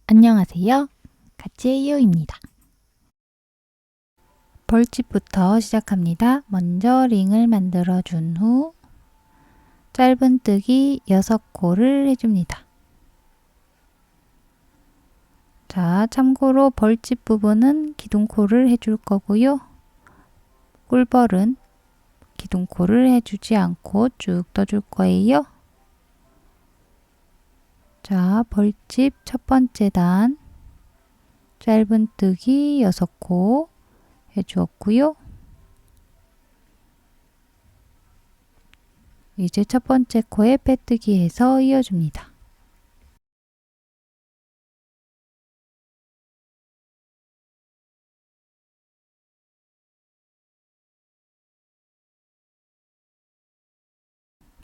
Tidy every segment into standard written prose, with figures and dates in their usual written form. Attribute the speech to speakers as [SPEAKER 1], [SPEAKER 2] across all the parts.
[SPEAKER 1] 안녕하세요. 가치예요입니다. 벌집부터 시작합니다. 먼저 링을 만들어 준 후 짧은뜨기 6코를 해줍니다. 자, 참고로 벌집 부분은 기둥코를 해줄 거고요. 꿀벌은 기둥코를 해주지 않고 쭉 떠줄 거예요. 자, 벌집 첫 번째 단 짧은뜨기 6코 해주었고요. 이제 첫 번째 코에 빼뜨기 해서 이어줍니다.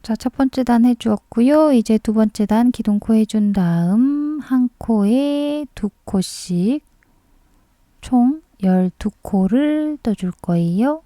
[SPEAKER 1] 자, 첫 번째 단 해주었고요. 이제 두 번째 단 기둥코 해준 다음 한 코에 2코씩 총 12코를 떠줄 거예요.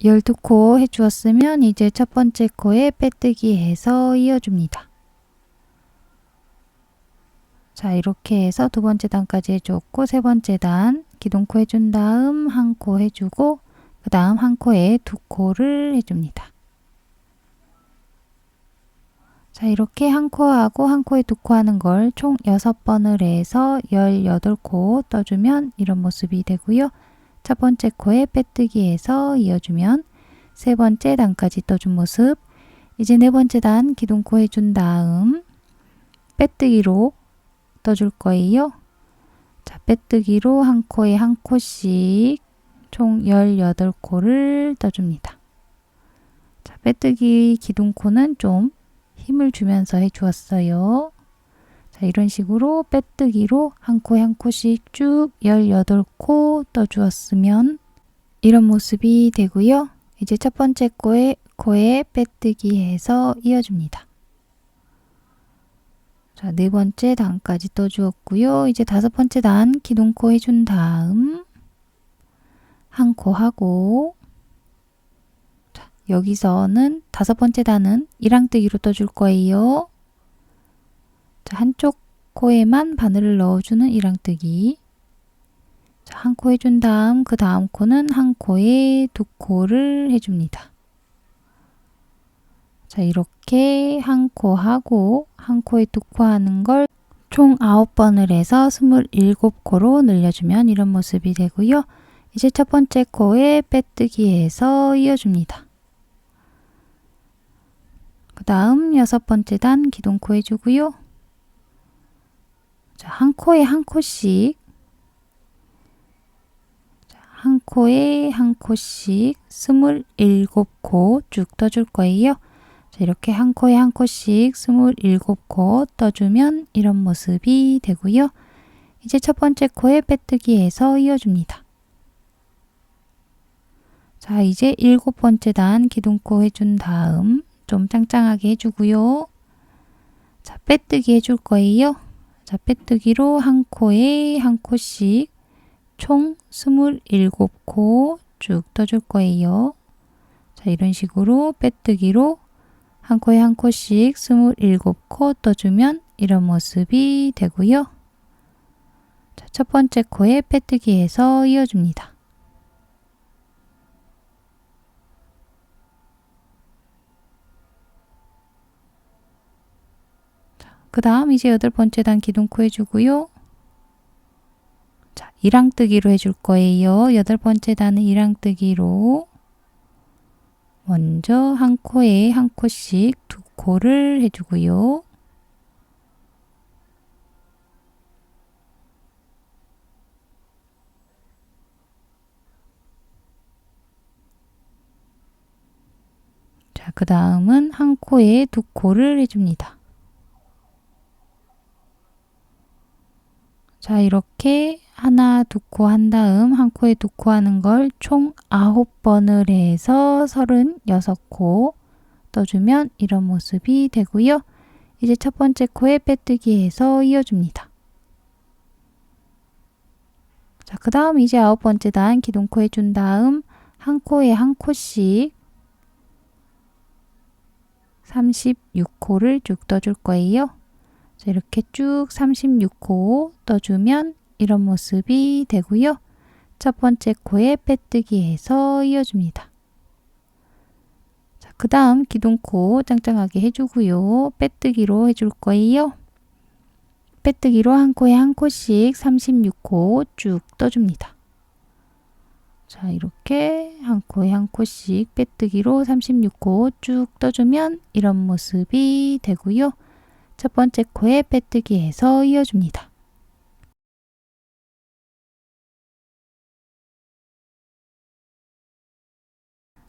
[SPEAKER 1] 열두 코 해주었으면 이제 첫 번째 코에 빼뜨기 해서 이어줍니다. 자, 이렇게 해서 두 번째 단까지 해주었고 세 번째 단 기둥코 해준 다음 한 코 해주고 그 다음 한 코에 2코를 해줍니다. 자, 이렇게 한 코하고 한 코에 2코 하는 걸 총 6번을 해서 18코 떠주면 이런 모습이 되고요. 첫 번째 코에 빼뜨기 해서 이어주면 세 번째 단까지 떠준 모습. 이제 네 번째 단 기둥코 해준 다음 빼뜨기로 떠줄 거예요. 자, 빼뜨기로 한 코에 한 코씩 총 18코를 떠줍니다. 자, 빼뜨기 기둥코는 좀 힘을 주면서 해주었어요. 자, 이런 식으로 빼뜨기로 한 코에 한 코씩 쭉 18코 떠주었으면 이런 모습이 되고요. 이제 첫 번째 코에 빼뜨기 해서 이어줍니다. 자, 네 번째 단까지 떠주었고요. 이제 다섯 번째 단 기둥코 해준 다음 한 코 하고 자, 여기서는 다섯 번째 단은 이랑뜨기로 떠줄 거예요. 자, 한쪽 코에만 바늘을 넣어주는 이랑뜨기. 자, 한 코 해준 다음 그 다음 코는 한 코에 2코를 해줍니다. 자, 이렇게 한 코 하고 한 코에 2코 하는 걸 총 9번을 해서 27코로 늘려주면 이런 모습이 되고요. 이제 첫 번째 코에 빼뜨기 해서 이어줍니다. 그 다음 여섯 번째 단 기둥코 해주고요. 자, 한 코에 한 코씩 한 코에 한 코씩 27코 쭉 떠줄 거예요. 자, 이렇게 한 코에 한 코씩 27코 떠주면 이런 모습이 되고요. 이제 첫 번째 코에 빼뜨기 해서 이어줍니다. 자, 이제 7번째 단 기둥코 해준 다음 좀 짱짱하게 해주고요. 자, 빼뜨기 해줄 거예요. 자, 빼뜨기로 한 코에 한 코씩 총 27코 쭉 떠줄 거예요. 자, 이런 식으로 빼뜨기로 한 코에 한 코씩 27코 떠주면 이런 모습이 되고요. 자, 첫 번째 코에 빼뜨기 해서 이어줍니다. 그 다음 이제 여덟 번째 단 기둥코 해주고요. 자, 이랑뜨기로 해줄 거예요. 여덟 번째 단은 이랑뜨기로 먼저 한 코에 한 코씩 2코를 해주고요. 그 다음은 한 코에 두 코를 해줍니다. 자, 이렇게 하나, 두 코 한 다음 한 코에 두 코 하는 걸 총 9번을 해서 36코 떠주면 이런 모습이 되고요. 이제 첫 번째 코에 빼뜨기 해서 이어줍니다. 자, 그 다음 이제 9번째 단 기둥코 해준 다음 한 코에 한 코씩 36코를 쭉 떠줄 거예요. 자, 이렇게 쭉 36코 떠주면 이런 모습이 되고요. 첫 번째 코에 빼뜨기 해서 이어줍니다. 자, 그 다음 기둥코 짱짱하게 해주고요. 빼뜨기로 해줄 거예요. 빼뜨기로 한 코에 한 코씩 36코 쭉 떠줍니다. 자, 이렇게 한 코에 한 코씩 빼뜨기로 36코 쭉 떠주면 이런 모습이 되고요. 첫 번째 코에 빼뜨기 해서 이어줍니다.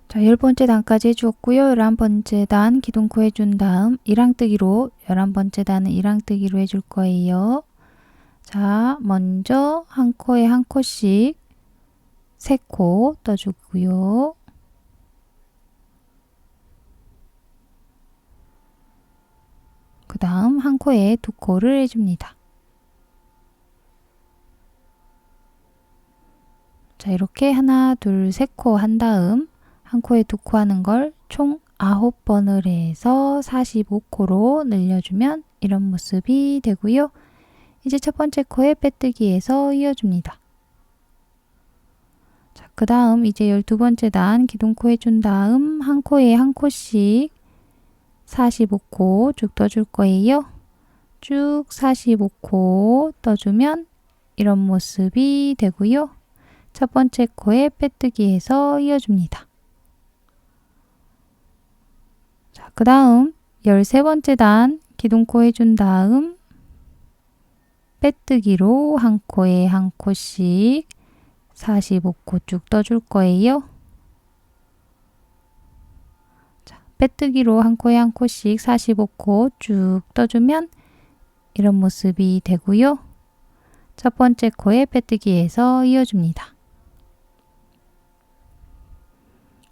[SPEAKER 1] 자, 10번째 단까지 해주었고요. 11번째 단 기둥코 해준 다음 1항뜨기로 11번째 단은 1항뜨기로 해줄 거예요. 자, 먼저 한 코에 한 코씩 3코 떠주고요. 그 다음 한 코에 두 코를 해줍니다. 자, 이렇게 하나, 둘, 세 코 한 다음 한 코에 두 코 하는 걸 총 9번을 해서 45코로 늘려주면 이런 모습이 되고요. 이제 첫 번째 코에 빼뜨기 해서 이어줍니다. 자, 그 다음 이제 12번째 단 기둥코 해준 다음 한 코에 한 코씩 45코 쭉 떠줄 거예요. 쭉 45코 떠주면 이런 모습이 되고요. 첫 번째 코에 빼뜨기 해서 이어줍니다. 자, 그 다음 13번째 단 기둥코 해준 다음 빼뜨기로 한 코에 한 코씩 45코 쭉 떠줄 거예요. 자, 빼뜨기로 한 코에 한 코씩 45코 쭉 떠주면 이런 모습이 되고요. 첫 번째 코에 빼뜨기 해서 이어줍니다.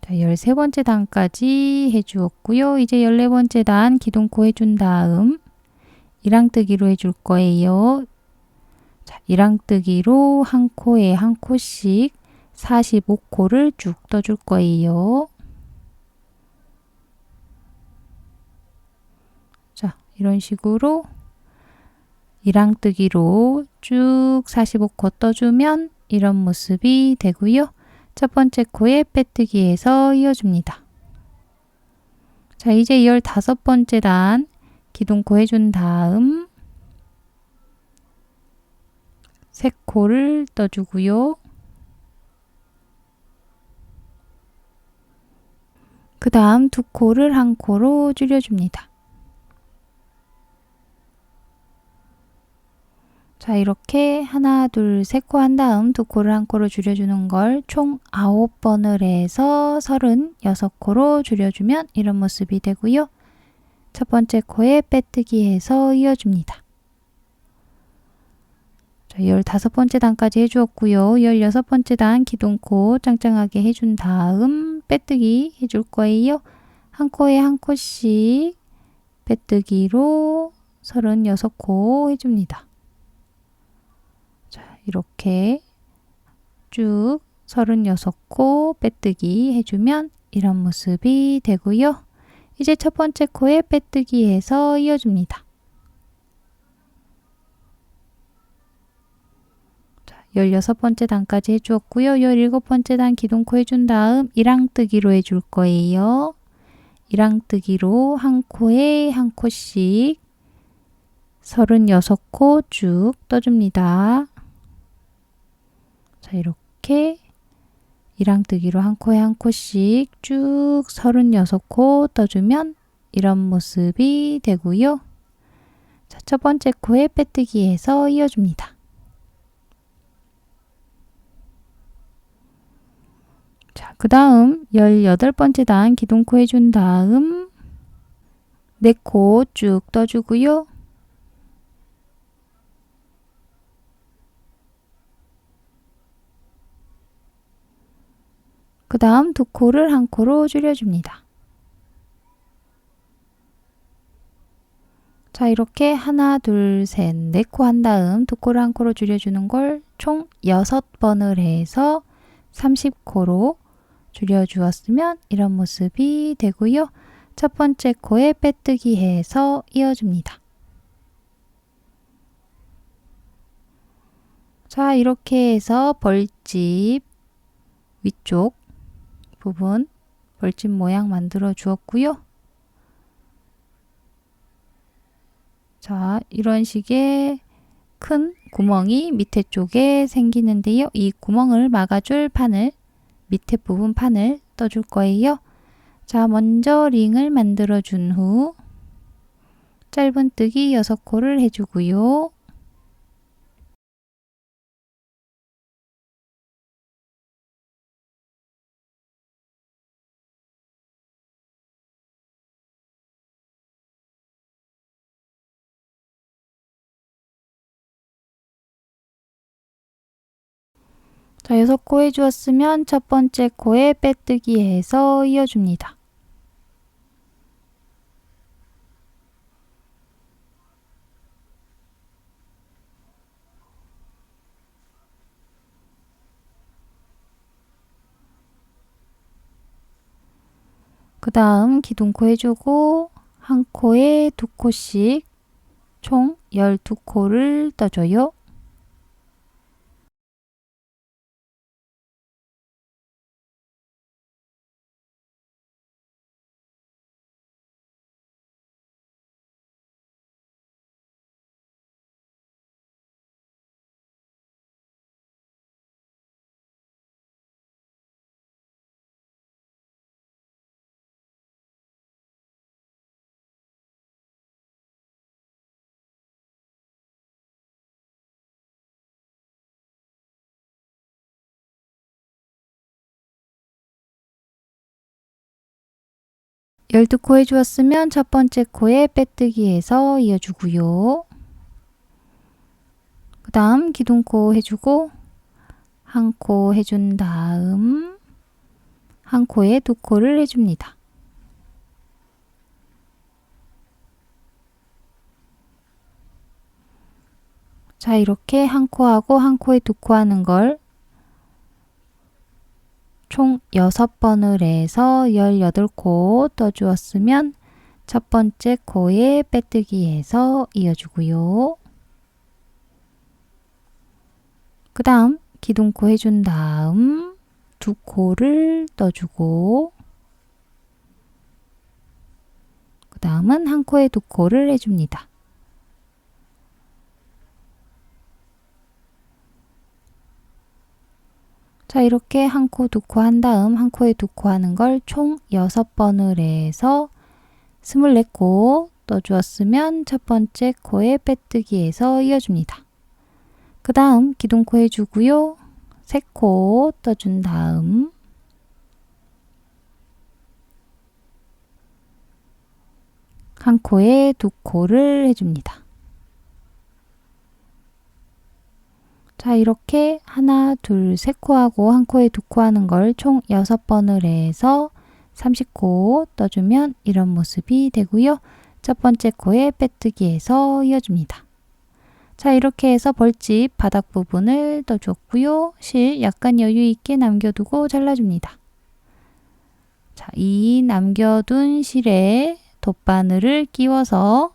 [SPEAKER 1] 자, 13번째 단까지 해주었고요. 이제 14번째 단 기둥코 해준 다음 1항뜨기로 해줄 거예요. 자, 1항뜨기로 한 코에 한 코씩 45코를 쭉 떠줄 거예요. 자, 이런 식으로 1항뜨기로 쭉 45코 떠주면 이런 모습이 되고요. 첫 번째 코에 빼뜨기 해서 이어줍니다. 자, 이제 15번째 단 기둥코 해준 다음 3코를 떠주고요. 그 다음 2코를 한 코로 줄여줍니다. 자, 이렇게 하나, 둘, 세 코 한 다음 2코를 한 코로 줄여주는 걸 총 9번을 해서 36코로 줄여주면 이런 모습이 되고요. 첫 번째 코에 빼뜨기 해서 이어줍니다. 자, 15번째 단까지 해주었고요. 16번째 단 기둥코 짱짱하게 해준 다음 빼뜨기 해줄 거예요. 한 코에 한 코씩 빼뜨기로 36코 해줍니다. 자, 이렇게 쭉 36코 빼뜨기 해주면 이런 모습이 되고요. 이제 첫 번째 코에 빼뜨기 해서 이어줍니다. 자, 16번째 단까지 해주었고요. 17번째 단 기둥코 해준 다음 1항뜨기로 해줄 거예요. 1항뜨기로 한 코에 한 코씩 36코 쭉 떠줍니다. 자, 이렇게 1항뜨기로 한 코에 한 코씩 쭉 36코 떠주면 이런 모습이 되고요. 자, 첫 번째 코에 빼뜨기 해서 이어줍니다. 자, 그 다음 18번째 단 기둥코 해준 다음 4코 쭉 떠주고요. 그 다음 2코를 1코로 줄여줍니다. 자, 이렇게 하나, 둘, 셋, 4코 한 다음 2코를 1코로 줄여주는 걸 총 6번을 해서 30코로 줄여주었으면 이런 모습이 되고요. 첫 번째 코에 빼뜨기 해서 이어줍니다. 자, 이렇게 해서 벌집 위쪽 부분 벌집 모양 만들어 주었고요. 자, 이런 식의 큰 구멍이 밑에 쪽에 생기는데요. 이 구멍을 막아줄 판을, 밑에 부분 판을 떠줄 거예요. 자, 먼저 링을 만들어 준 후 짧은뜨기 6코를 해주고요. 자, 6코 해주었으면 첫 번째 코에 빼뜨기 해서 이어줍니다. 그 다음 기둥코 해주고 한 코에 2코씩 총 12코를 떠줘요. 열두 코 해주었으면 첫 번째 코에 빼뜨기 해서 이어주고요. 그 다음 기둥코 해주고 한 코 해준 다음 한 코에 2코를 해줍니다. 자, 이렇게 한 코하고 한 코에 2코 하는 걸 총 6번을 해서 18코 떠주었으면 첫 번째 코에 빼뜨기 해서 이어주고요. 그 다음 기둥코 해준 다음 2코를 떠주고 그 다음은 한 코에 2코를 해줍니다. 자, 이렇게 한 코, 2코 한 다음 한 코에 2코 하는 걸 총 6번을 해서 24코 떠주었으면 첫 번째 코에 빼뜨기 해서 이어줍니다. 그 다음 기둥코 해주고요. 3코 떠준 다음 한 코에 2코를 해줍니다. 자, 이렇게 하나, 둘, 3코 하고 한 코에 2코 하는 걸 총 6번을 해서 30코 떠주면 이런 모습이 되고요. 첫 번째 코에 빼뜨기 해서 이어줍니다. 자, 이렇게 해서 벌집 바닥 부분을 떠줬고요. 실 약간 여유 있게 남겨두고 잘라줍니다. 자, 이 남겨둔 실에 돗바늘을 끼워서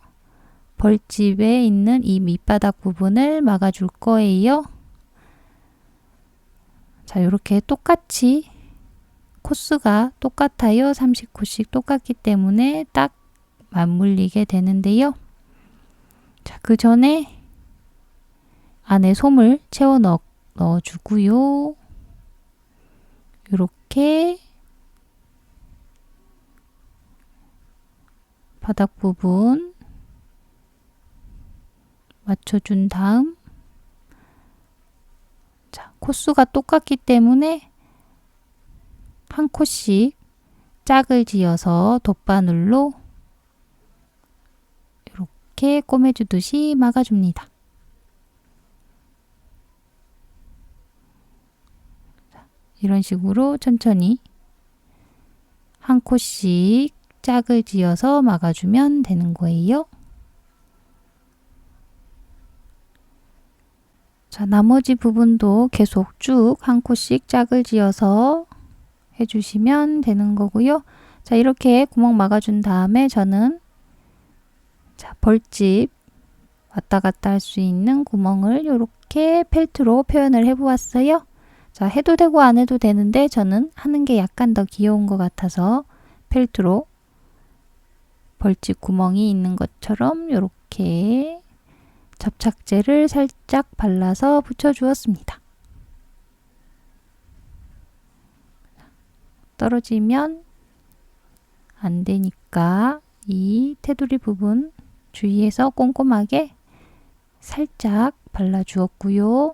[SPEAKER 1] 벌집에 있는 이 밑바닥 부분을 막아줄 거예요. 자, 이렇게 똑같이 코스가 똑같아요. 30코씩 똑같기 때문에 딱 맞물리게 되는데요. 자, 그 전에 안에 솜을 채워 넣어주고요. 이렇게 바닥 부분 맞춰준 다음 자, 코스가 똑같기 때문에 한 코씩 짝을 지어서 돗바늘로 이렇게 꼬매주듯이 막아줍니다. 이런 식으로 천천히 한 코씩 짝을 지어서 막아주면 되는 거예요. 자, 나머지 부분도 계속 쭉 한 코씩 짝을 지어서 해주시면 되는 거고요. 자, 이렇게 구멍 막아준 다음에 저는 자, 벌집 왔다 갔다 할 수 있는 구멍을 이렇게 펠트로 표현을 해 보았어요. 자, 해도 되고 안 해도 되는데 저는 하는 게 약간 더 귀여운 것 같아서 펠트로 벌집 구멍이 있는 것처럼 이렇게 접착제를 살짝 발라서 붙여 주었습니다. 떨어지면 안 되니까 이 테두리 부분 주위에서 꼼꼼하게 살짝 발라 주었고요.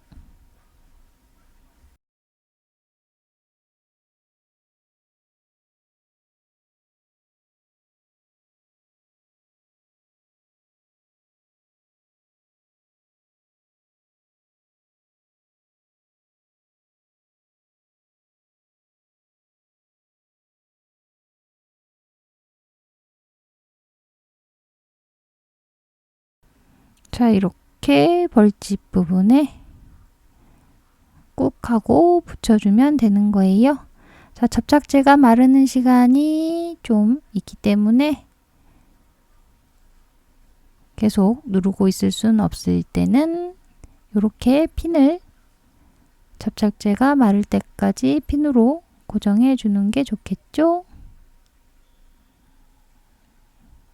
[SPEAKER 1] 자, 이렇게 벌집 부분에 꾹 하고 붙여주면 되는 거예요. 자, 접착제가 마르는 시간이 좀 있기 때문에 계속 누르고 있을 수는 없을 때는 이렇게 핀을 접착제가 마를 때까지 핀으로 고정해 주는 게 좋겠죠.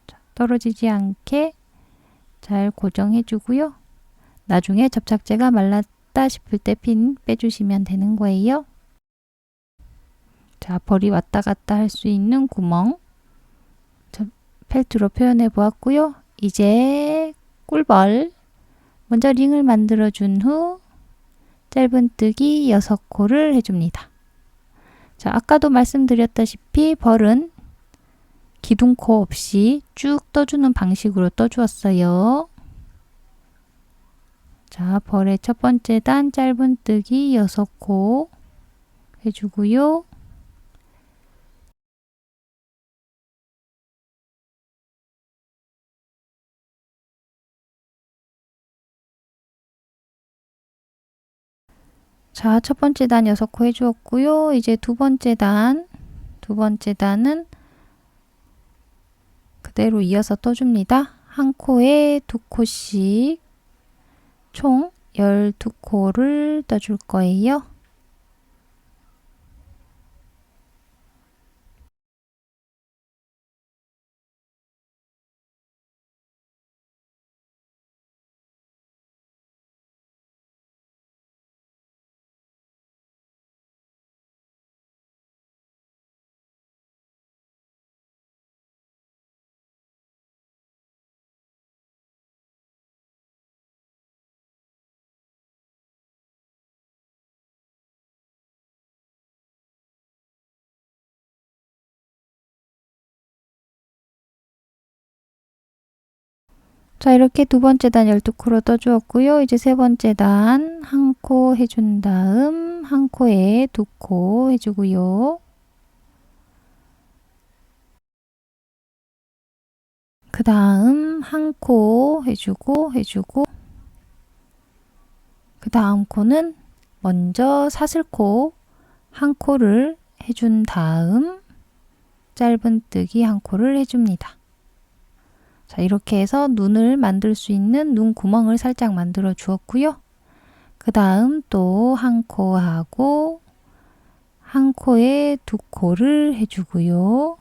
[SPEAKER 1] 자, 떨어지지 않게 잘 고정해 주고요. 나중에 접착제가 말랐다 싶을 때 핀 빼주시면 되는 거예요. 자, 벌이 왔다 갔다 할 수 있는 구멍 펠트로 표현해 보았고요. 이제 꿀벌 먼저 링을 만들어 준 후 짧은뜨기 6코를 해줍니다. 자, 아까도 말씀드렸다시피 벌은 기둥코 없이 쭉 떠주는 방식으로 떠주었어요. 자, 벌의 첫 번째 단 짧은뜨기 6코 해주고요. 자, 첫 번째 단 6코 해주었고요. 이제 두 번째 단은 그대로 이어서 떠줍니다. 한 코에 2코씩 총 12코를 떠줄 거예요. 자, 이렇게 두 번째 단 12코로 떠주었고요. 이제 세 번째 단 한 코 해준 다음 한 코에 2코 해주고요. 그 다음 한 코 해주고 그 다음 코는 먼저 사슬코 한 코를 해준 다음 짧은뜨기 한 코를 해줍니다. 자, 이렇게 해서 눈을 만들 수 있는 눈 구멍을 살짝 만들어 주었고요. 그 다음 또 한 코 하고 한 코에 2코를 해주고요.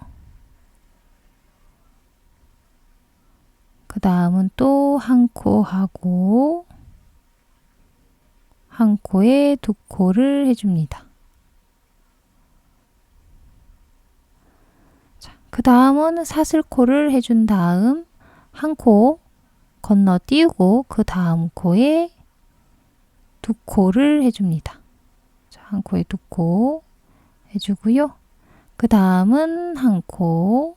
[SPEAKER 1] 그 다음은 또 한 코 하고 한 코에 2코를 해줍니다. 자, 그 다음은 사슬코를 해준 다음 한 코 건너뛰고 그 다음 코에 2코를 해줍니다. 자, 한 코에 2코 해주고요. 그 다음은 한 코,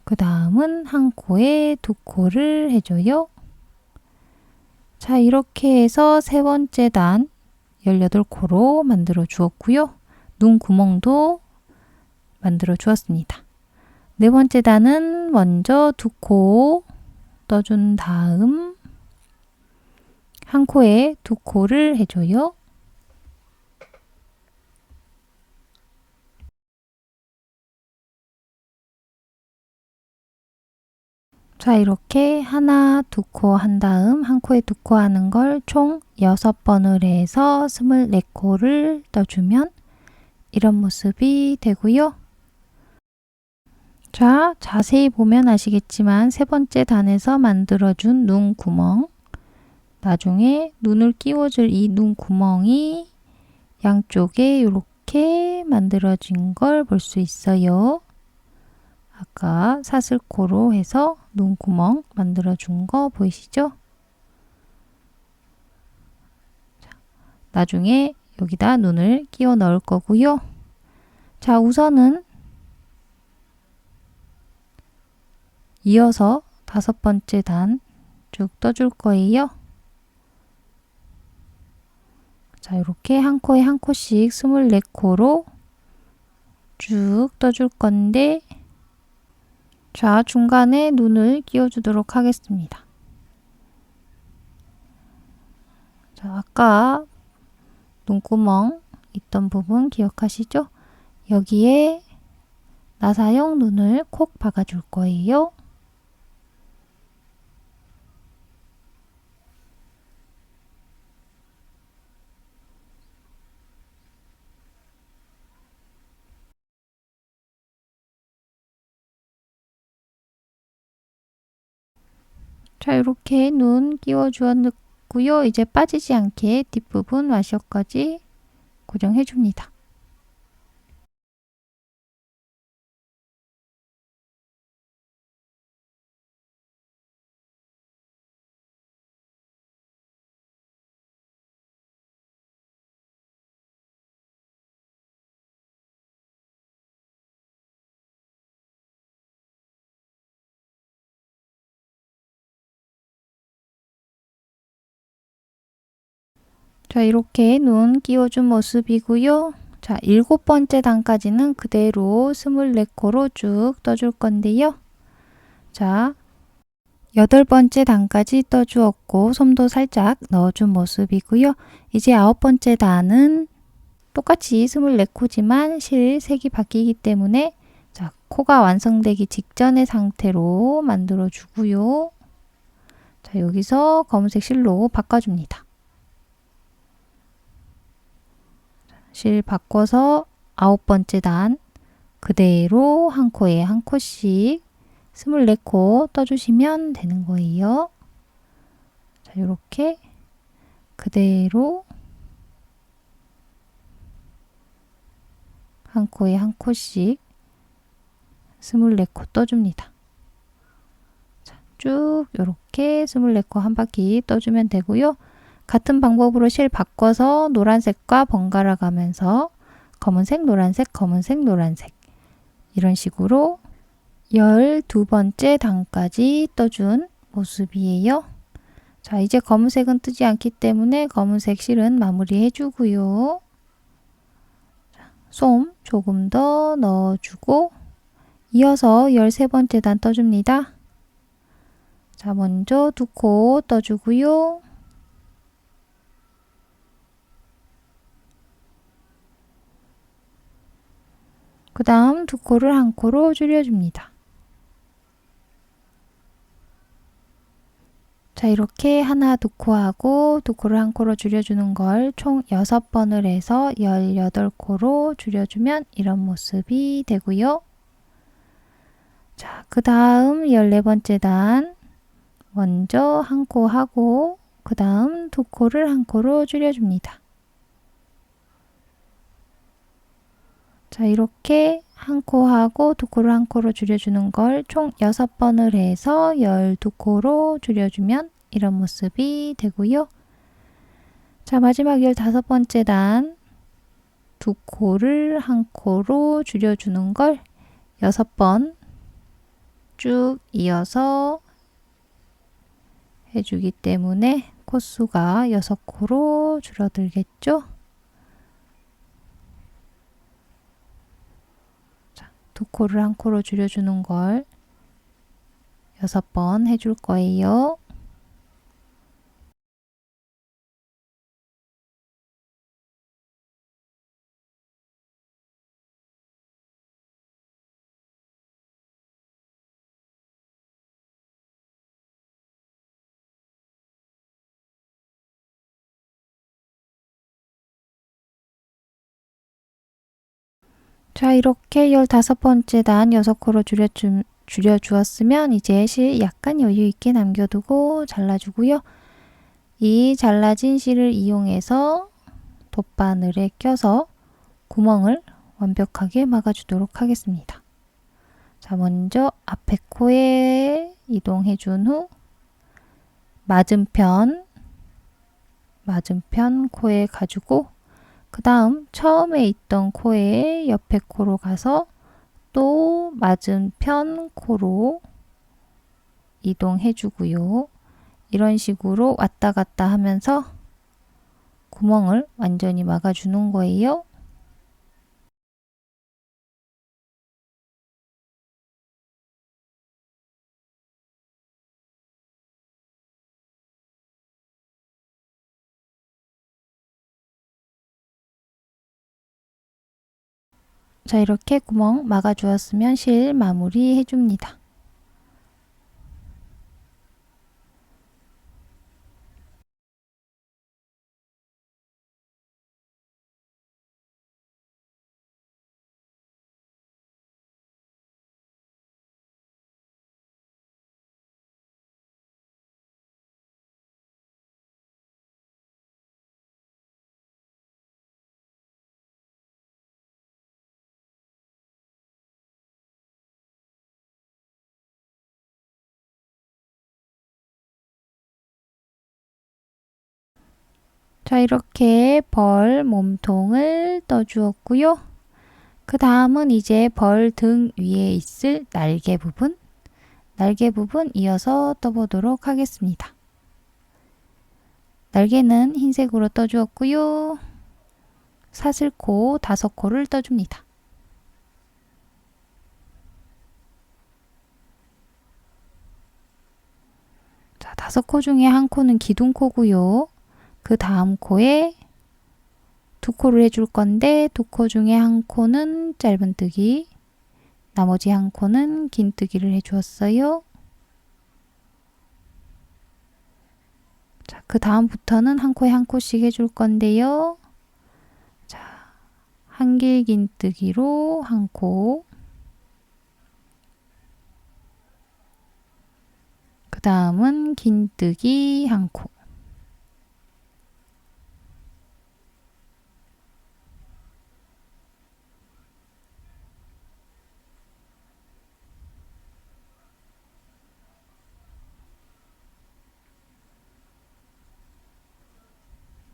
[SPEAKER 1] 그 다음은 한 코에 두 코를 해줘요. 자, 이렇게 해서 세 번째 단 18코로 만들어 주었고요. 눈 구멍도 만들어 주었습니다. 네 번째 단은 먼저 두 코 떠준 다음 한 코에 두 코를 해줘요. 자, 이렇게 하나, 두 코 한 다음 한 코에 두 코 하는 걸 총 6번을 해서 24코를 떠주면 이런 모습이 되고요. 자, 자세히 보면 아시겠지만 세 번째 단에서 만들어준 눈 구멍, 나중에 눈을 끼워줄 이 눈 구멍이 양쪽에 이렇게 만들어진 걸 볼 수 있어요. 아까 사슬코로 해서 눈구멍 만들어준 거 보이시죠? 자, 나중에 여기다 눈을 끼워 넣을 거고요. 자, 우선은 이어서 5번째 단 쭉 떠줄 거예요. 자, 이렇게 한 코에 한 코씩 24코로 쭉 떠줄 건데, 자, 중간에 눈을 끼워주도록 하겠습니다. 자, 아까 눈구멍 있던 부분 기억하시죠? 여기에 나사형 눈을 콕 박아줄 거예요. 자, 이렇게 눈 끼워 주었고요. 이제 빠지지 않게 뒷부분 와셔까지 고정해 줍니다. 자, 이렇게 눈 끼워준 모습이고요. 자, 7번째 단까지는 그대로 24코로 쭉 떠줄 건데요. 자, 8번째 단까지 떠주었고 솜도 살짝 넣어준 모습이고요. 이제 9번째 단은 똑같이 24코지만 실 색이 바뀌기 때문에 자, 코가 완성되기 직전의 상태로 만들어 주고요. 자, 여기서 검은색 실로 바꿔줍니다. 실 바꿔서 9번째 단 그대로 한 코에 한 코씩 24코 떠주시면 되는 거예요. 자, 이렇게 그대로 한 코에 한 코씩 24코 떠줍니다. 자, 쭉 이렇게 24코 한 바퀴 떠주면 되고요. 같은 방법으로 실 바꿔서 노란색과 번갈아 가면서 검은색, 노란색, 검은색, 노란색 이런 식으로 12번째 단까지 떠준 모습이에요. 자, 이제 검은색은 뜨지 않기 때문에 검은색 실은 마무리 해주고요. 솜 조금 더 넣어주고 이어서 13번째 단 떠줍니다. 자, 먼저 두 코 떠주고요. 그 다음 두 코를 한 코로 줄여줍니다. 자, 이렇게 하나 두 코 하고 두 코를 한 코로 줄여주는 걸 총 6번을 해서 18코로 줄여주면 이런 모습이 되고요. 자, 그 다음 14번째 단 먼저 한 코 하고 그 다음 두 코를 한 코로 줄여줍니다. 자, 이렇게 한 코 하고 두 코를 한 코로 줄여주는 걸 총 6번을 해서 12코로 줄여주면 이런 모습이 되고요. 자, 마지막 15번째 단 두 코를 한 코로 줄여주는 걸 6번 쭉 이어서 해주기 때문에 코수가 6코로 줄어들겠죠. 자, 두 코를 한 코로 줄여주는 걸 6번 해줄 거예요. 자, 이렇게 15번째 단 6코로 줄여주었으면 이제 실 약간 여유 있게 남겨두고 잘라주고요. 이 잘라진 실을 이용해서 돗바늘에 껴서 구멍을 완벽하게 막아주도록 하겠습니다. 자, 먼저 앞에 코에 이동해 준 후 맞은편 코에 가지고 그 다음 처음에 있던 코에 옆에 코로 가서 또 맞은편 코로 이동해 주고요. 이런 식으로 왔다 갔다 하면서 구멍을 완전히 막아주는 거예요. 자, 이렇게 구멍 막아주었으면 실 마무리 해줍니다. 자, 이렇게 벌 몸통을 떠주었고요. 그 다음은 이제 벌 등 위에 있을 날개 부분 이어서 떠보도록 하겠습니다. 날개는 흰색으로 떠주었고요. 사슬코 5코를 떠줍니다. 자, 5코 중에 한 코는 기둥코고요. 그 다음 코에 2코를 해줄 건데 2코 중에 한 코는 짧은뜨기, 나머지 한 코는 긴뜨기를 해주었어요. 자, 그 다음부터는 한 코에 한 코씩 해줄 건데요. 자, 한길 긴뜨기로 한 코, 그 다음은 긴뜨기 한 코,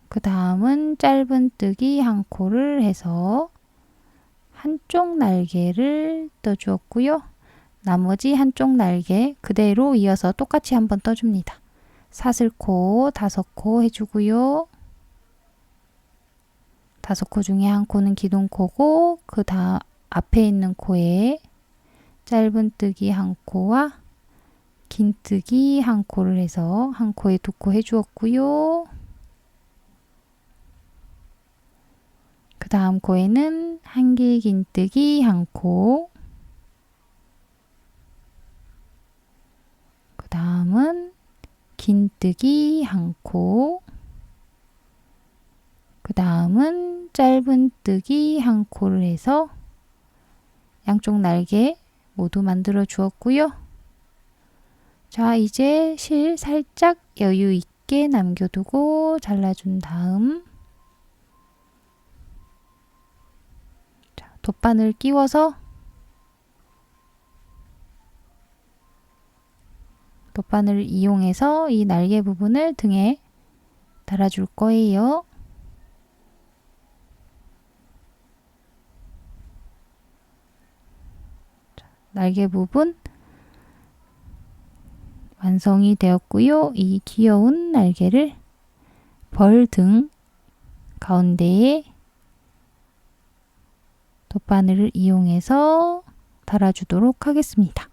[SPEAKER 1] 그 다음은 짧은뜨기 한 코를 해서 한쪽 날개를 떠주었고요. 나머지 한쪽 날개 그대로 이어서 똑같이 한번 떠줍니다. 사슬코 5코 해주고요. 5코 중에 한 코는 기둥코고 그 다음 앞에 있는 코에 짧은뜨기 한 코와 긴뜨기 한 코를 해서 한 코에 2코 해주었고요. 그 다음 코에는 한길 긴뜨기 한 코, 그 다음은 긴뜨기 한 코, 그 다음은 짧은뜨기 한 코를 해서 양쪽 날개 모두 만들어 주었고요. 자, 이제 실 살짝 여유 있게 남겨두고 잘라준 다음 돗바늘 끼워서 돗바늘을 이용해서 이 날개 부분을 등에 달아줄 거예요. 날개 부분 완성이 되었고요. 이 귀여운 날개를 벌 등 가운데에 돗바늘을 이용해서 달아주도록 하겠습니다.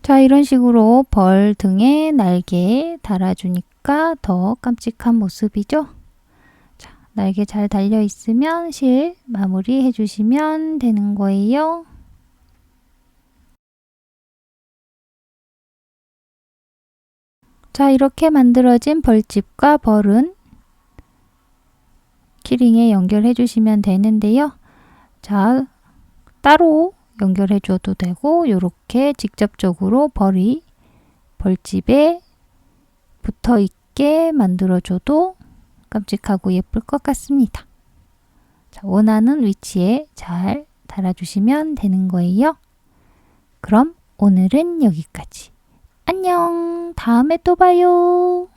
[SPEAKER 1] 자, 이런 식으로 벌 등에 날개 달아주니까 더 깜찍한 모습이죠? 자, 날개 잘 달려 있으면 실 마무리 해주시면 되는 거예요. 자, 이렇게 만들어진 벌집과 벌은 키링에 연결해 주시면 되는데요. 자, 따로 연결해 줘도 되고 이렇게 직접적으로 벌이 벌집에 붙어 있게 만들어 줘도 깜찍하고 예쁠 것 같습니다. 자, 원하는 위치에 잘 달아주시면 되는 거예요. 그럼 오늘은 여기까지. 안녕! 다음에 또 봐요.